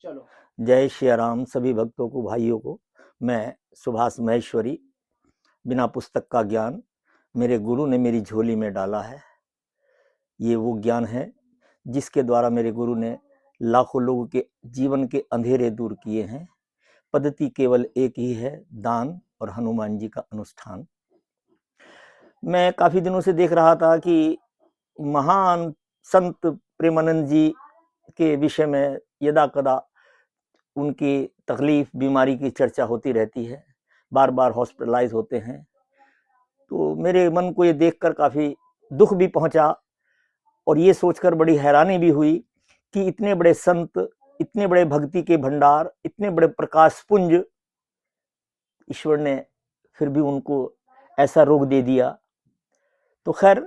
चलो। जय श्री राम सभी भक्तों को, भाइयों को। मैं सुभाष महेश्वरी, बिना पुस्तक का ज्ञान मेरे गुरु ने मेरी झोली में डाला है। ये वो ज्ञान है जिसके द्वारा मेरे गुरु ने लाखों लोगों के जीवन के अंधेरे दूर किए हैं। पद्धति केवल एक ही है, दान और हनुमान जी का अनुष्ठान। मैं काफी दिनों से देख रहा था कि महान संत प्रेमानंद जी के विषय में यदा कदा उनकी तकलीफ, बीमारी की चर्चा होती रहती है, बार बार हॉस्पिटलाइज होते हैं। तो मेरे मन को ये देखकर काफी दुख भी पहुंचा और ये सोचकर बड़ी हैरानी भी हुई कि इतने बड़े संत, इतने बड़े भक्ति के भंडार, इतने बड़े प्रकाश पुंज, ईश्वर ने फिर भी उनको ऐसा रोग दे दिया। तो खैर,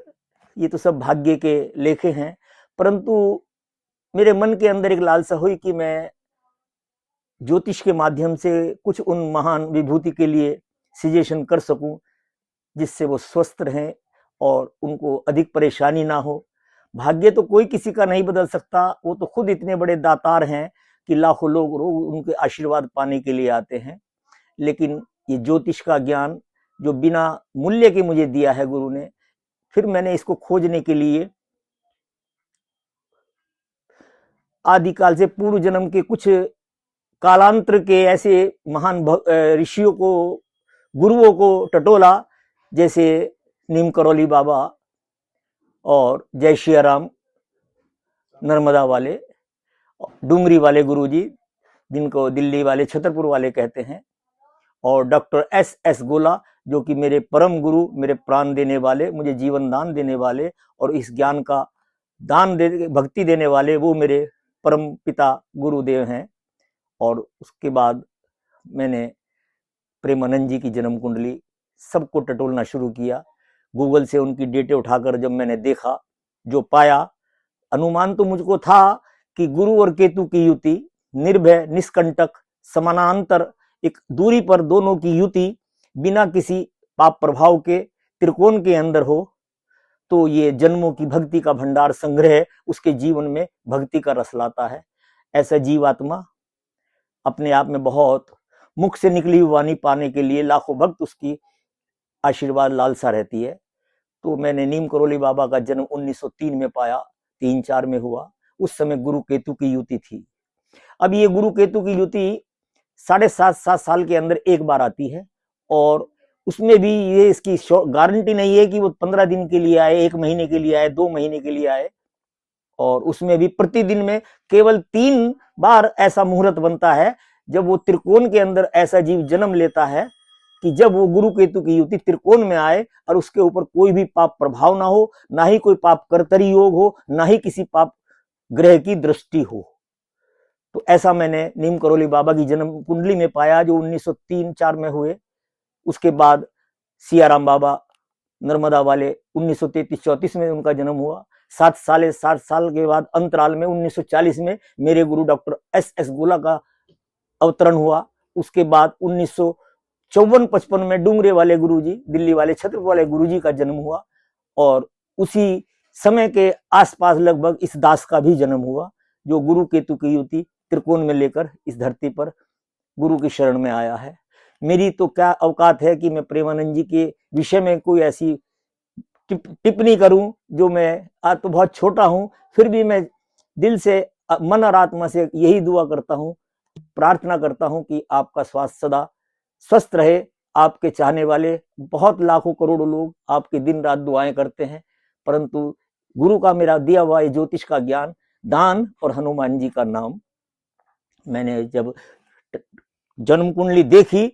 ये तो सब भाग्य के लेखे हैं, परंतु मेरे मन के अंदर एक लालसा हुई कि मैं ज्योतिष के माध्यम से कुछ उन महान विभूति के लिए सजेशन कर सकूं, जिससे वो स्वस्थ रहें और उनको अधिक परेशानी ना हो। भाग्य तो कोई किसी का नहीं बदल सकता, वो तो खुद इतने बड़े दातार हैं कि लाखों लोग रोज उनके आशीर्वाद पाने के लिए आते हैं। लेकिन ये ज्योतिष का ज्ञान जो बिना मूल्य के मुझे दिया है गुरु ने, फिर मैंने इसको खोजने के लिए आदिकाल से पूर्व जन्म के कुछ कालांतर के ऐसे महान ऋषियों को, गुरुओं को टटोला, जैसे नीम करौली बाबा और जय श्री राम नर्मदा वाले, डूंगरी वाले गुरुजी, जिनको दिल्ली वाले छतरपुर वाले कहते हैं, और डॉक्टर एस गोला, जो कि मेरे परम गुरु, मेरे प्राण देने वाले, मुझे जीवन दान देने वाले और इस ज्ञान का दान दे, भक्ति देने वाले, वो मेरे परम पिता गुरुदेव हैं। और उसके बाद मैंने प्रेमानंद जी की जन्म कुंडली सबको टटोलना शुरू किया। गूगल से उनकी डेटे उठाकर जब मैंने देखा, जो पाया, अनुमान तो मुझको था कि गुरु और केतु की युति निर्भय, निष्कंटक, समानांतर, एक दूरी पर दोनों की युति बिना किसी पाप प्रभाव के त्रिकोण के अंदर हो, तो ये जन्मों की भक्ति का भंडार संग्रह उसके जीवन में भक्ति का रस लाता है। ऐसा जीवात्मा अपने आप में बहुत, मुख से निकली हुई वाणी पाने के लिए लाखों भक्त उसकी आशीर्वाद लालसा रहती है। तो मैंने नीम करौली बाबा का जन्म 1903 में पाया, 3-4 में हुआ। उस समय गुरु केतु की युति थी। अब ये गुरु केतु की युति 7.5 साल के अंदर एक बार आती है, और उसमें भी ये इसकी गारंटी नहीं है कि वो 15 दिन के लिए आए, 1 महीने के लिए आए, 2 महीने के लिए आए। और उसमें भी प्रतिदिन में केवल 3 बार ऐसा मुहूर्त बनता है जब वो त्रिकोण के अंदर ऐसा जीव जन्म लेता है कि जब वो गुरु केतु की युति त्रिकोण में आए और उसके ऊपर कोई भी पाप प्रभाव ना हो, ना ही कोई पाप कर्तरी योग हो, ना ही किसी पाप ग्रह की दृष्टि हो। तो ऐसा मैंने नीम करौली बाबा की जन्म कुंडली में पाया, जो 1903-4 में हुए। उसके बाद सियाराम बाबा नर्मदा वाले 1933-34 में उनका जन्म हुआ। 7 साल के बाद अंतराल में 1940 में मेरे गुरु डॉक्टर एस गोला का अवतरण हुआ। उसके बाद 1954-55 में डूंगरे वाले गुरुजी, दिल्ली वाले छत्रपुर वाले गुरुजी का जन्म हुआ, और उसी समय के आसपास लगभग इस दास का भी जन्म हुआ, जो गुरु केतु की युति त्रिकोण में लेकर इस धरती पर गुरु की शरण में आया है। मेरी तो क्या औकात है कि मैं प्रेमानंद जी के विषय में कोई ऐसी टिप्पणी करूं, जो मैं आज तो बहुत छोटा हूं, फिर भी मैं दिल से, मन और आत्मा से यही दुआ करता हूं, प्रार्थना करता हूं कि आपका स्वास्थ्य सदा स्वस्थ रहे। आपके चाहने वाले बहुत लाखों करोड़ों लोग आपके दिन रात दुआएं करते हैं, परंतु गुरु का मेरा दिया हुआ ज्योतिष का ज्ञान, दान और हनुमान जी का नाम, मैंने जब जन्म कुंडली देखी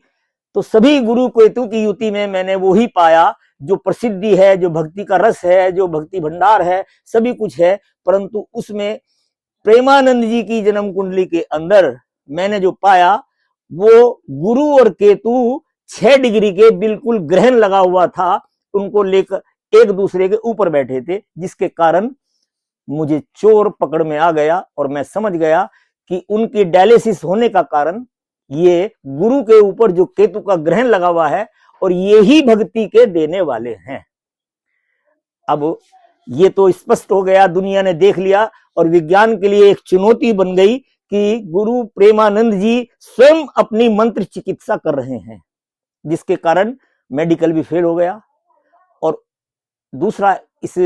तो सभी गुरु केतु की युति में मैंने वो ही पाया जो प्रसिद्धि है, जो भक्ति का रस है, जो भक्ति भंडार है, सभी कुछ है। परंतु उसमें प्रेमानंद जी की जन्म कुंडली के अंदर मैंने जो पाया, वो गुरु और केतु 6 डिग्री के बिल्कुल ग्रहण लगा हुआ था, उनको लेकर एक दूसरे के ऊपर बैठे थे, जिसके कारण मुझे चोर पकड़ में आ गया और मैं समझ गया कि उनकी डायलिसिस होने का कारण ये गुरु के ऊपर जो केतु का ग्रहण लगा हुआ है, और ये ही भक्ति के देने वाले हैं। अब ये तो स्पष्ट हो गया, दुनिया ने देख लिया, और विज्ञान के लिए एक चुनौती बन गई कि गुरु प्रेमानंद जी स्वयं अपनी मंत्र चिकित्सा कर रहे हैं, जिसके कारण मेडिकल भी फेल हो गया। और दूसरा, इस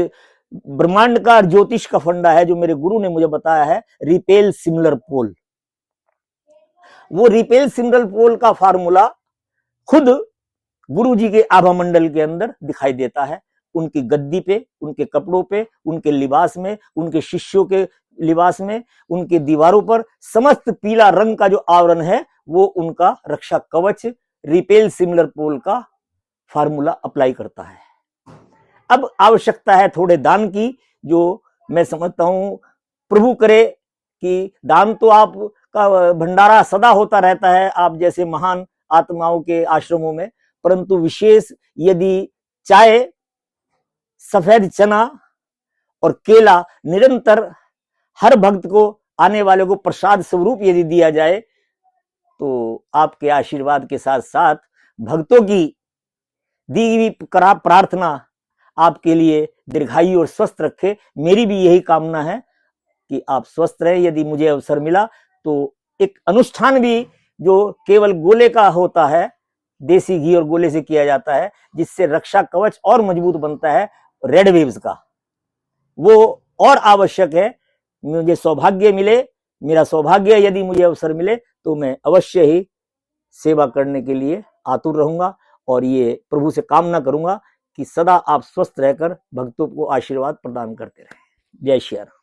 ब्रह्मांड का ज्योतिष का फंडा है जो मेरे गुरु ने मुझे बताया है, रिपेल सिमिलर पोल। वो रिपेल सिमिलर पोल का फार्मूला खुद गुरु जी के आभा मंडल के अंदर दिखाई देता है, उनकी गद्दी पे, उनके कपड़ों पे, उनके लिबास में, उनके शिष्यों के लिबास में, उनके दीवारों पर समस्त पीला रंग का जो आवरण है वो उनका रक्षा कवच रिपेल सिमिलर पोल का फार्मूला अप्लाई करता है। अब आवश्यकता है थोड़े दान की, जो मैं समझता हूं प्रभु करे कि दान तो आपका भंडारा सदा होता रहता है आप जैसे महान आत्माओं के आश्रमों में, परंतु विशेष यदि चाय, सफेद चना और केला निरंतर हर भक्त को, आने वाले को प्रसाद स्वरूप यदि दिया जाए तो आपके आशीर्वाद के साथ साथ भक्तों की दी हुई प्रार्थना आपके लिए दीर्घायु और स्वस्थ रखे। मेरी भी यही कामना है कि आप स्वस्थ रहे। यदि मुझे अवसर मिला तो एक अनुष्ठान भी जो केवल गोले का होता है, देसी घी और गोले से किया जाता है, जिससे रक्षा कवच और मजबूत बनता है, रेड वेव्स का, वो और आवश्यक है। मुझे सौभाग्य मिले, मेरा सौभाग्य यदि मुझे अवसर मिले तो मैं अवश्य ही सेवा करने के लिए आतुर रहूंगा और ये प्रभु से कामना करूंगा कि सदा आप स्वस्थ रहकर भक्तों को आशीर्वाद प्रदान करते रहें। जय श्री राम।